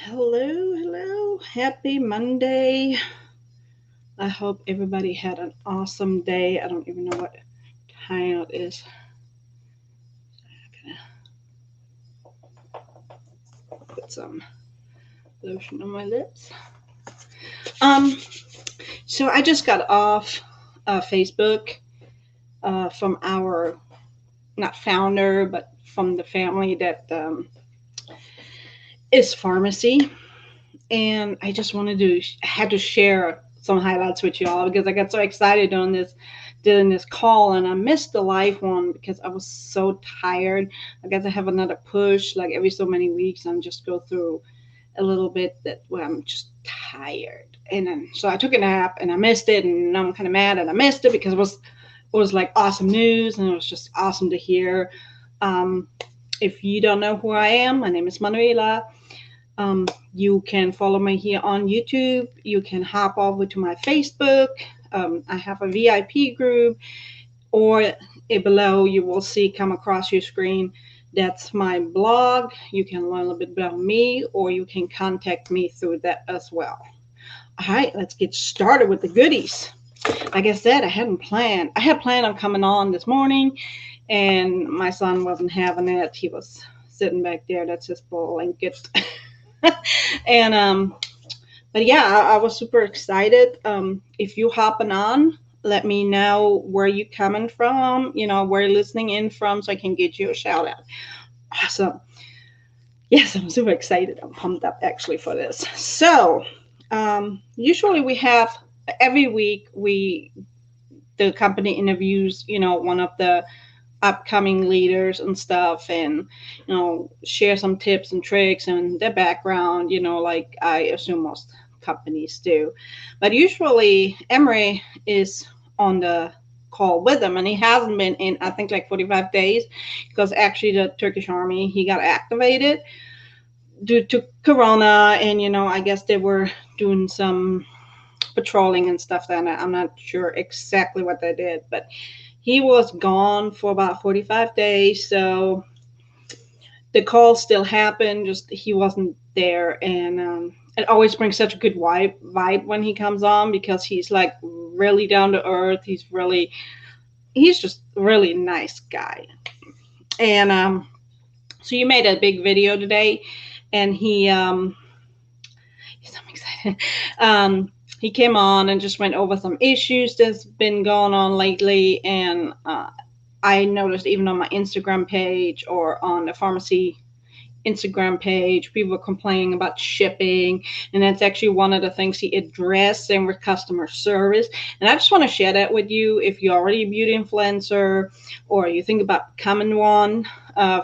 Hello. Happy Monday. I hope everybody had an awesome day. I don't even know what time it is. I'm gonna put some lotion on my lips. Um, so I just got off Facebook from our not founder, but from the family that is pharmacy, and I just wanted to had to share some highlights with y'all because I got so excited on this doing this call and I missed the live one because I was so tired. I got to have another push like every so many weeks and just go through a little bit that where I'm just tired. And then so I took a nap and I missed it and now I'm kind of mad and I missed it because it was like awesome news and it was just awesome to hear. Um, if you don't know who I am, my name is Manuela. You can follow me here on YouTube. You can hop over to my Facebook. I have a VIP group, or below you will see come across your screen. That's my blog. You can learn a little bit about me, or you can contact me through that as well. All right, let's get started with the goodies. Like I said, I hadn't planned. I had planned on coming on this morning, and my son wasn't having it. He was sitting back there. That's his blanket. and but yeah, I was super excited. If you hopping on, let me know where you coming from, where you're listening in from, so I can get you a shout out. Awesome. Yes, I'm super excited. I'm pumped up actually for this. So usually we have every week the company interviews, one of the upcoming leaders and stuff, and share some tips and tricks and their background, like I assume most companies do. But usually Emery is on the call with them, and he hasn't been in I think like 45 days because actually the Turkish army, he got activated due to corona, and I guess they were doing some patrolling and stuff. That I'm not sure exactly what they did, but he was gone for about 45 days. So the call still happened, just he wasn't there. And it always brings such a good vibe when he comes on because he's like really down to earth. He's just really nice guy. And so you made a big video today, and he's so excited. He came on and just went over some issues that's been going on lately, and I noticed even on my Instagram page or on the pharmacy Instagram page, people were complaining about shipping, and that's actually one of the things he addressed, and with customer service. And I just want to share that with you. If you're already a beauty influencer or you think about becoming one,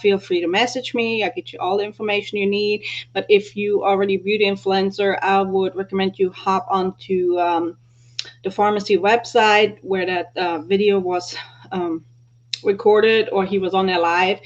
feel free to message me. I'll get you all the information you need. But if you already a beauty influencer, I would recommend you hop onto the pharmacy website where that video was recorded, or he was on there live,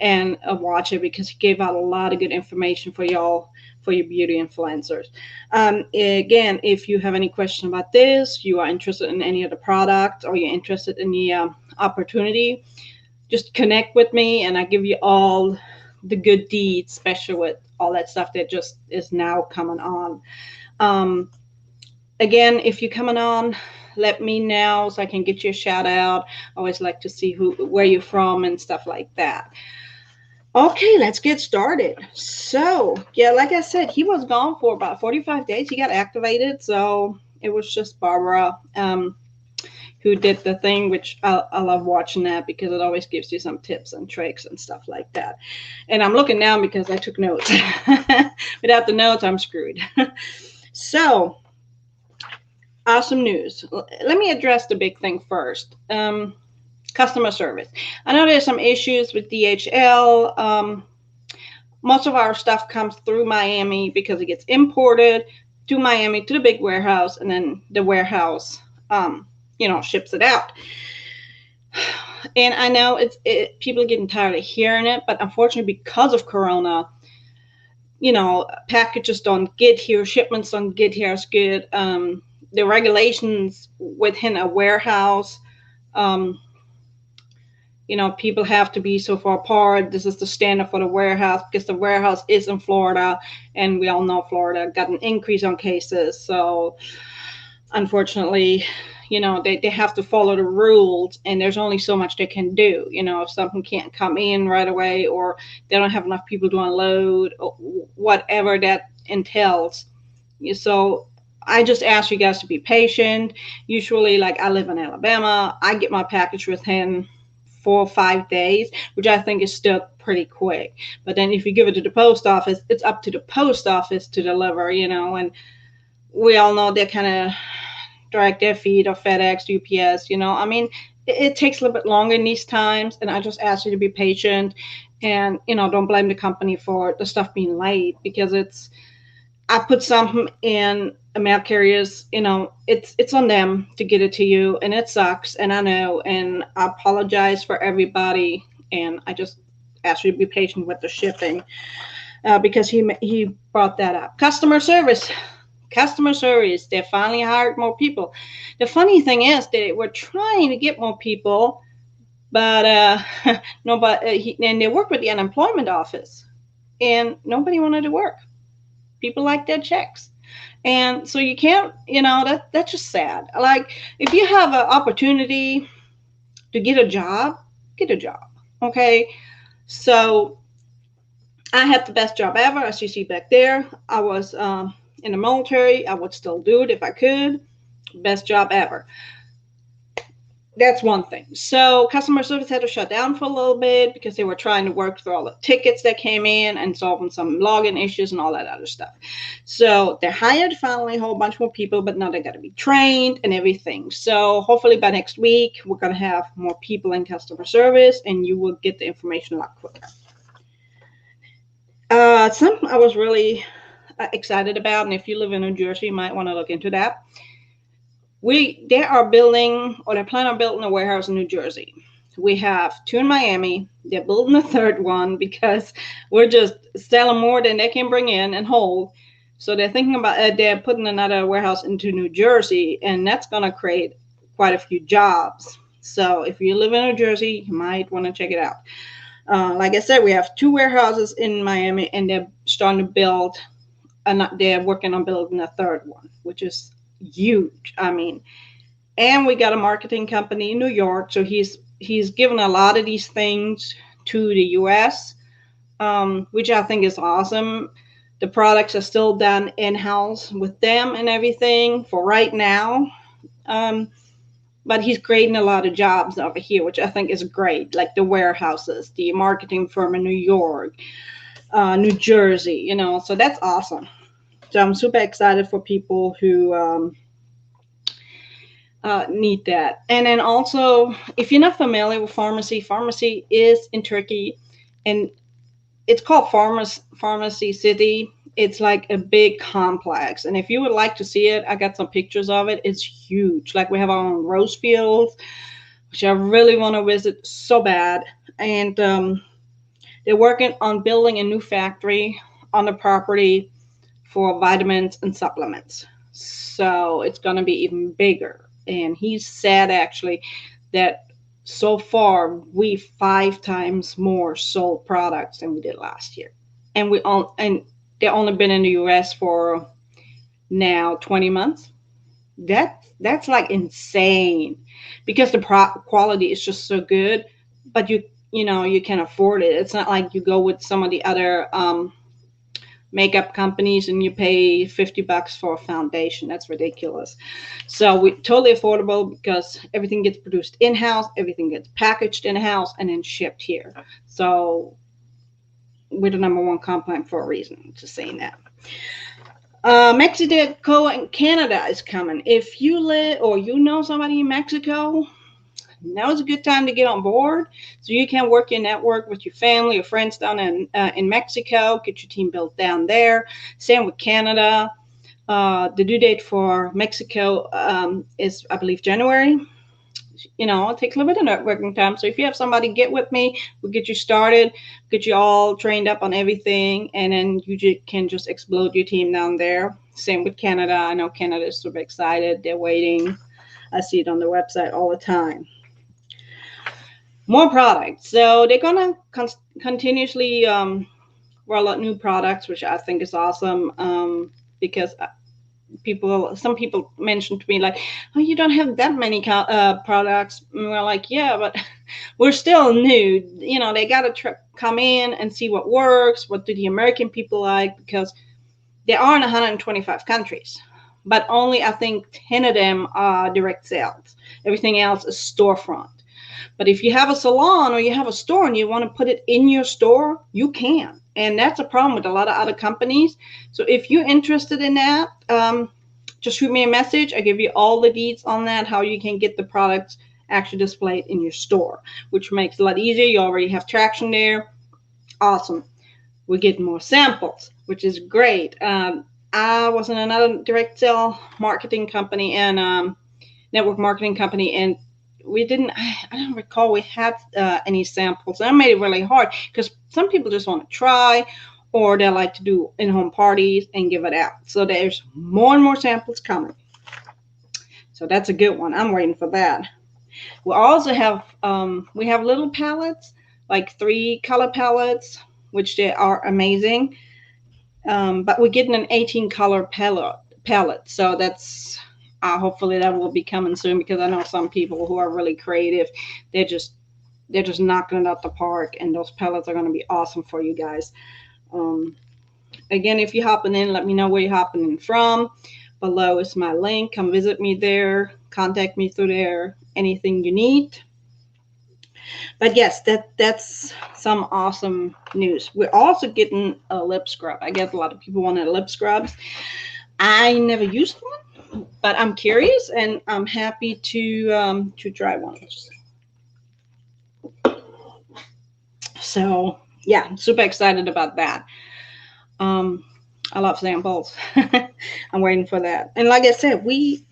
and watch it because he gave out a lot of good information for y'all, for your beauty influencers. Again, if you have any question about this, you are interested in any of the product, or you're interested in the opportunity, just connect with me and I give you all the good deeds, especially with all that stuff that just is now coming on. um, Again, if you're coming on, let me know so I can get you a shout out. I always like to see where you're from and stuff like that. Okay, let's get started. So, yeah, like I said, he was gone for about 45 days. He got activated, so it was just Barbara who did the thing, which I love watching that because it always gives you some tips and tricks and stuff like that. And I'm looking now because I took notes. Without the notes, I'm screwed. So, awesome news. Let me address the big thing first. Customer service. I know there's some issues with DHL. Most of our stuff comes through Miami because it gets imported to Miami to the big warehouse, and then the warehouse, ships it out. And I know people are getting tired of hearing it, but unfortunately, because of Corona, packages don't get here, shipments don't get here as good. The regulations within a warehouse, um, People have to be so far apart. This is the standard for the warehouse because the warehouse is in Florida, and we all know Florida got an increase on cases. So unfortunately, they have to follow the rules, and there's only so much they can do. If something can't come in right away, or they don't have enough people to unload, or whatever that entails. So I just ask you guys to be patient. Usually, like, I live in Alabama, I get my package within 4 or 5 days, which I think is still pretty quick. But then if you give it to the post office, it's up to the post office to deliver, and we all know they're kind of direct their feed, or FedEx, UPS. I mean, it takes a little bit longer in these times, and I just ask you to be patient, and don't blame the company for the stuff being late, because I put something in a mail carriers, it's on them to get it to you, and it sucks, and I know, and I apologize for everybody, and I just ask you to be patient with the shipping, because he brought that up. Customer service. They finally hired more people. The funny thing is, they were trying to get more people, but nobody. And they work with the unemployment office, and nobody wanted to work. People like their checks, and so you can't. That's just sad. Like, if you have an opportunity to get a job, get a job. Okay, so I had the best job ever, as you see back there. I was in the military. I would still do it if I could. Best job ever. That's one thing. So customer service had to shut down for a little bit because they were trying to work through all the tickets that came in and solving some login issues and all that other stuff. So they hired finally a whole bunch more people, but now they got to be trained and everything. So hopefully by next week, we're going to have more people in customer service, and you will get the information a lot quicker. Something I was really excited about, and if you live in New Jersey, you might want to look into that. They are building, or they're planning on building a warehouse in New Jersey. We have 2 in Miami. They're building a third one because we're just selling more than they can bring in and hold. So they're thinking about they're putting another warehouse into New Jersey, and that's going to create quite a few jobs. So if you live in New Jersey, you might want to check it out. Like I said, we have 2 warehouses in Miami, and they're starting to build, and they're working on building a third one, which is huge. I mean, and we got a marketing company in New York, so he's given a lot of these things to the U.S., which I think is awesome. The products are still done in-house with them and everything for right now, but he's creating a lot of jobs over here, which I think is great, like the warehouses, the marketing firm in New York, New Jersey, so that's awesome. So I'm super excited for people who need that. And then also, if you're not familiar with pharmacy is in Turkey, and it's called Pharmacy City. It's like a big complex. And if you would like to see it, I got some pictures of it. It's huge. Like, we have our own rose fields, which I really want to visit so bad. And they're working on building a new factory on the property for vitamins and supplements. So it's going to be even bigger. And he said, actually, that so far we 5 times more sold products than we did last year. And they've only been in the US for now 20 months. That's like insane, because the quality is just so good, but you can afford it. It's not like you go with some of the other makeup companies and you pay $50 for a foundation. That's ridiculous. So we totally affordable, because everything gets produced in-house, everything gets packaged in-house, and then shipped here. So we're the #1 complaint for a reason, just saying that. Mexico and Canada is coming. If you live or somebody in Mexico, now is a good time to get on board, so you can work your network with your family or friends down in Mexico. Get your team built down there. Same with Canada. The due date for Mexico is, I believe, January. It takes a little bit of networking time. So if you have somebody, get with me. We'll get you started, get you all trained up on everything, and then you can just explode your team down there. Same with Canada. I know Canada is super excited. They're waiting. I see it on the website all the time. more products. So they're gonna continuously roll out new products, which I think is awesome. Because some people mentioned to me like, oh, you don't have that many products. And we're like, yeah, but we're still new. They got to come in and see what works. What do the American people like? Because they are in 125 countries, but only I think 10 of them are direct sales. Everything else is storefront. But if you have a salon or you have a store and you want to put it in your store, you can. And that's a problem with a lot of other companies. So if you're interested in that, just shoot me a message. I give you all the deets on that, how you can get the products actually displayed in your store, which makes it a lot easier. You already have traction there. Awesome. We're getting more samples, which is great. I was in another direct sale marketing company and network marketing company, and we didn't. I don't recall we had any samples. That made it really hard because some people just want to try, or they like to do in-home parties and give it out. So there's more and more samples coming. So that's a good one. I'm waiting for that. We also have we have little palettes, like 3 color palettes, which they are amazing. But we're getting an 18 color palette. So that's hopefully that will be coming soon because I know some people who are really creative. They're just they're just knocking it out the park, and those palettes are going to be awesome for you guys. Um, Again, if you're hopping in, let me know where you're hopping in from. Below is my link. Come visit me there. Contact me through there. Anything you need. But yes, that's some awesome news. We're also getting a lip scrub. I guess a lot of people wanted lip scrubs. I never used one, but I'm curious and I'm happy to try one. So yeah, I'm super excited about that. Um, I love samples. I'm waiting for that. And like I said, we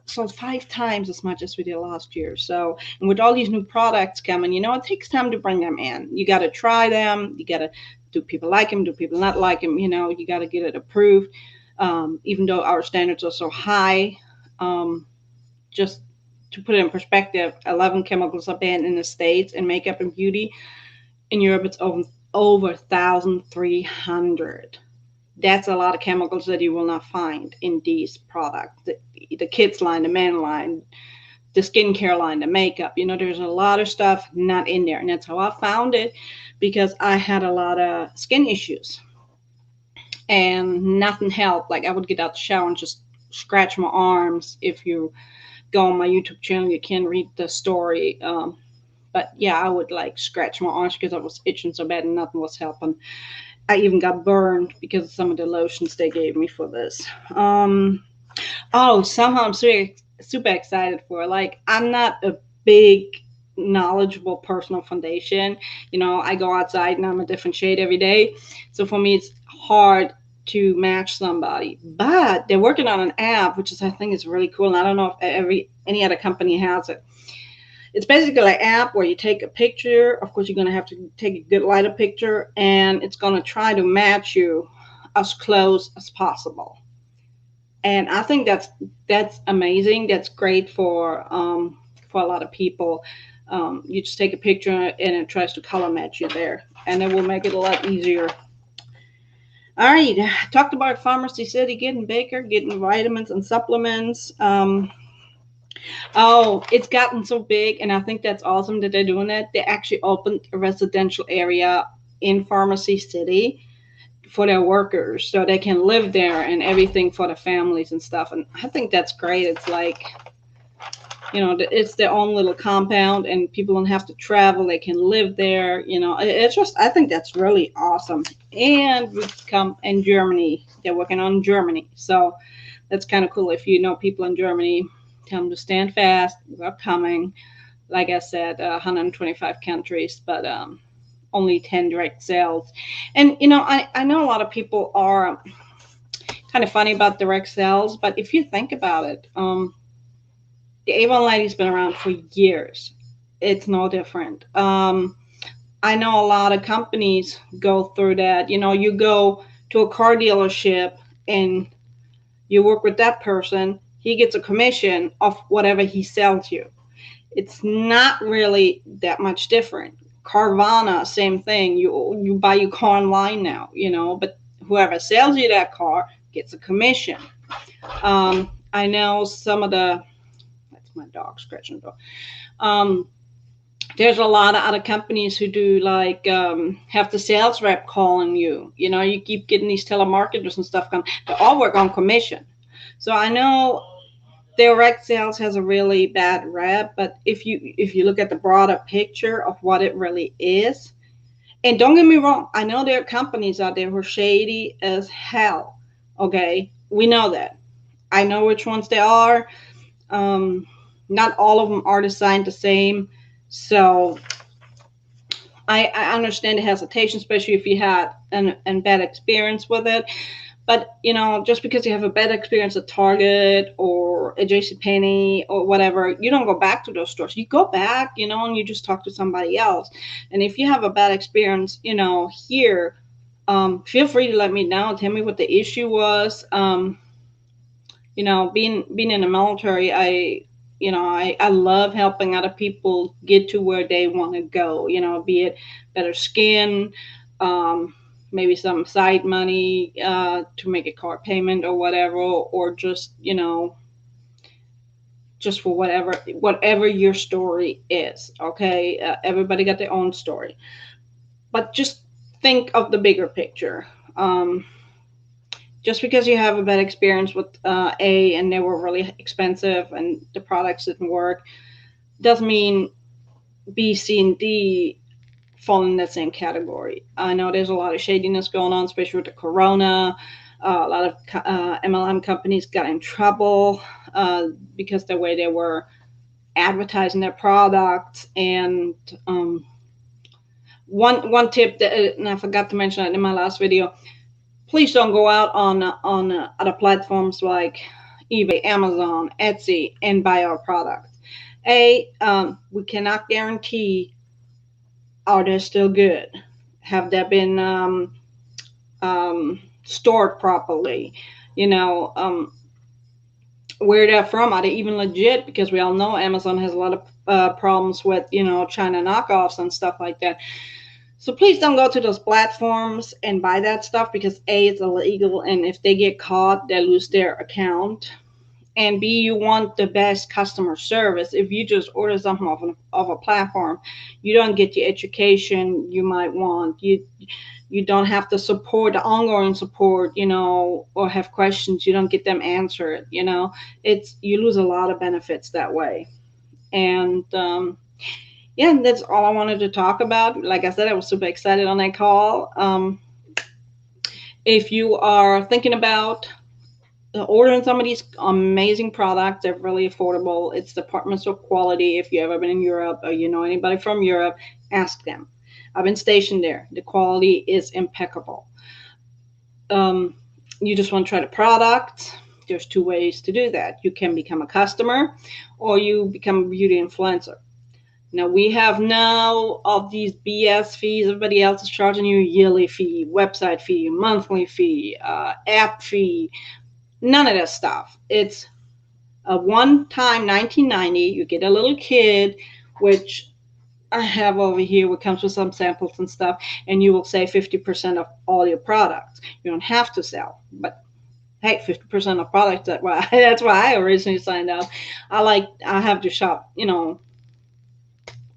sold 5 times as much as we did last year. So, and with all these new products coming, it takes time to bring them in. You got to try them. You got to, do people like them? Do people not like them? You got to get it approved. Even though our standards are so high, um, just to put it in perspective, 11 chemicals are banned in the States in makeup and beauty. In Europe, it's over 1,300. That's a lot of chemicals that you will not find in these products. The kids line, the men line, the skincare line, the makeup. There's a lot of stuff not in there. And that's how I found it because I had a lot of skin issues and nothing helped. Like I would get out the shower and just scratch my arms. If you go on my YouTube channel, you can read the story. But yeah, I would like scratch my arms because I was itching so bad and nothing was helping. I even got burned because of some of the lotions they gave me for this. Oh, somehow I'm super excited for. Like, I'm not a big knowledgeable personal foundation. I go outside and I'm a different shade every day. So for me, it's hard to match somebody. But they're working on an app, which is I think is really cool. And I don't know if any other company has it. It's basically an app where you take a picture. Of course, you're going to have to take a good lighter picture, and it's going to try to match you as close as possible. And I think that's amazing. That's great for a lot of people. You just take a picture and it tries to color match you there, and it will make it a lot easier. All right, talked about Pharmacy City getting bigger, getting vitamins and supplements. Oh, it's gotten so big, and I think that's awesome that they're doing it. They actually opened a residential area in Pharmacy City for their workers so they can live there and everything for the families and stuff. And I think that's great. It's like, it's their own little compound and people don't have to travel. They can live there. It's just, I think that's really awesome. And we come in Germany. They're working on Germany. So that's kind of cool. If you know people in Germany, tell them to stand fast. We're coming. Like I said, 125 countries, but only 10 direct sales. And, I know a lot of people are kind of funny about direct sales, but if you think about it, the Avon Lady's been around for years. It's no different. I know a lot of companies go through that. You go to a car dealership and you work with that person. He gets a commission of whatever he sells you. It's not really that much different. Carvana, same thing. You buy your car online now, but whoever sells you that car gets a commission. I know some of the that's my dog scratching the door. Um, there's a lot of other companies who do like have the sales rep calling you. You keep getting these telemarketers and stuff come. They all work on commission. So I know direct sales has a really bad rep, but if you look at the broader picture of what it really is, and don't get me wrong, I know there are companies out there who are shady as hell. Okay, we know that. I know which ones they are. Um, Not all of them are designed the same. So I understand the hesitation, especially if you had an bad experience with it. But just because you have a bad experience at Target or a JCPenney or whatever, you don't go back to those stores. You go back, and you just talk to somebody else. And if you have a bad experience, here, feel free to let me know. Tell me what the issue was. Being in the military, I love helping other people get to where they want to go. Be it better skin, maybe some side money to make a car payment or whatever, or just for whatever your story is. Okay, everybody got their own story, but just think of the bigger picture. Just because you have a bad experience with A and they were really expensive and the products didn't work, doesn't mean B, C, and D fall in that same category. I know there's a lot of shadiness going on, especially with the corona. A lot of MLM companies got in trouble because the way they were advertising their products. And one tip that, and I forgot to mention it in my last video, please don't go out on other platforms like eBay, Amazon, Etsy, and buy our products. We cannot guarantee are they still good? Have they been stored properly? Where they're from, are they even legit? Because we all know Amazon has a lot of problems with China knockoffs and stuff like that. So please don't go to those platforms and buy that stuff because A, it's illegal, and if they get caught, they lose their account. And B, you want the best customer service. If you just order something off a platform, you don't get the education you might want. You don't have the support, the ongoing support, or have questions. You don't get them answered. You lose a lot of benefits that way. And yeah, that's all I wanted to talk about. Like I said, I was super excited on that call. If you are thinking about ordering some of these amazing products, they're really affordable. It's department store quality. If you ever been in Europe or you know anybody from Europe, ask them. I've been stationed there. The quality is impeccable. You just want to try the product. There's two ways to do that. You can become a customer or you become a beauty influencer. Now we have now of these BS fees. Everybody else is charging you a yearly fee, website fee, monthly fee, app fee. None of that stuff. It's a one-time $19.90. You get a little kid, which I have over here, which comes with some samples and stuff, and you will save 50% of all your products. You don't have to sell, but hey, 50% of products. That's why I originally signed up. I have to shop,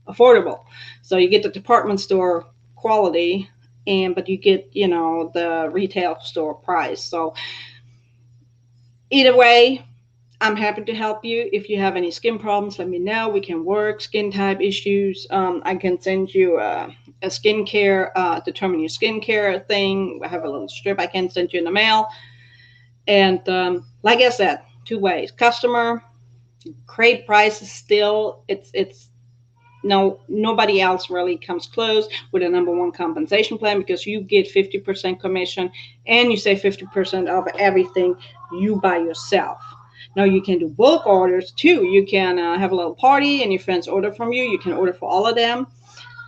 affordable. So you get the department store quality, but you get the retail store price. So either way, I'm happy to help you. If you have any skin problems, let me know. We can work skin type issues. I can send you a skincare, determine your skincare thing. I have a little strip I can send you in the mail. And like I said, two ways. Customer, great prices still. It's no, nobody else really comes close with a number one compensation plan because you get 50% commission and you save 50% of everything you buy yourself. Now you can do bulk orders too. You can have a little party and your friends order from you. You can order for all of them,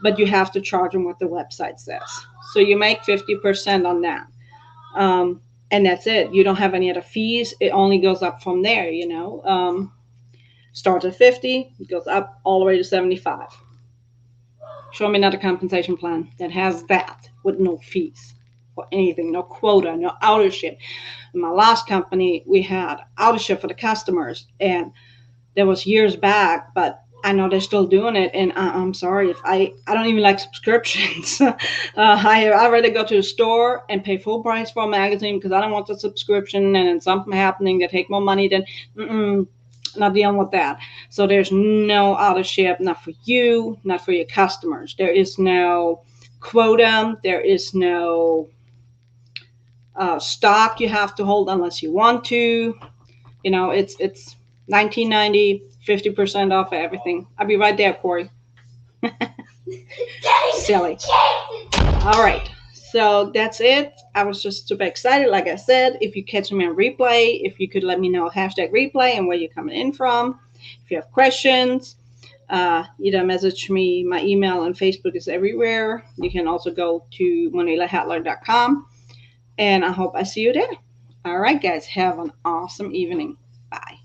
but you have to charge them what the website says. So you make 50% on that. And that's it. You don't have any other fees. It only goes up from there. Starts at 50, it goes up all the way to 75. Show me another compensation plan that has that with no fees for anything, no quota, no auto-ship. In my last company, we had auto-ship for the customers, and that was years back, but I know they're still doing it. And I'm sorry if I don't even like subscriptions. I rather go to the store and pay full price for a magazine because I don't want the subscription and then something happening that take more money than, not dealing with that. So there's no auto ship, not for you, not for your customers. There is no quota. There is no stock you have to hold unless you want to. It's 1990, 50% off of everything. I'll be right there, Corey. Silly. All right. So that's it. I was just super excited. Like I said, if you catch me on replay, if you could let me know hashtag replay and where you're coming in from. If you have questions, either message me. My email and Facebook is everywhere. You can also go to monelahatler.com. And I hope I see you there. All right, guys. Have an awesome evening. Bye.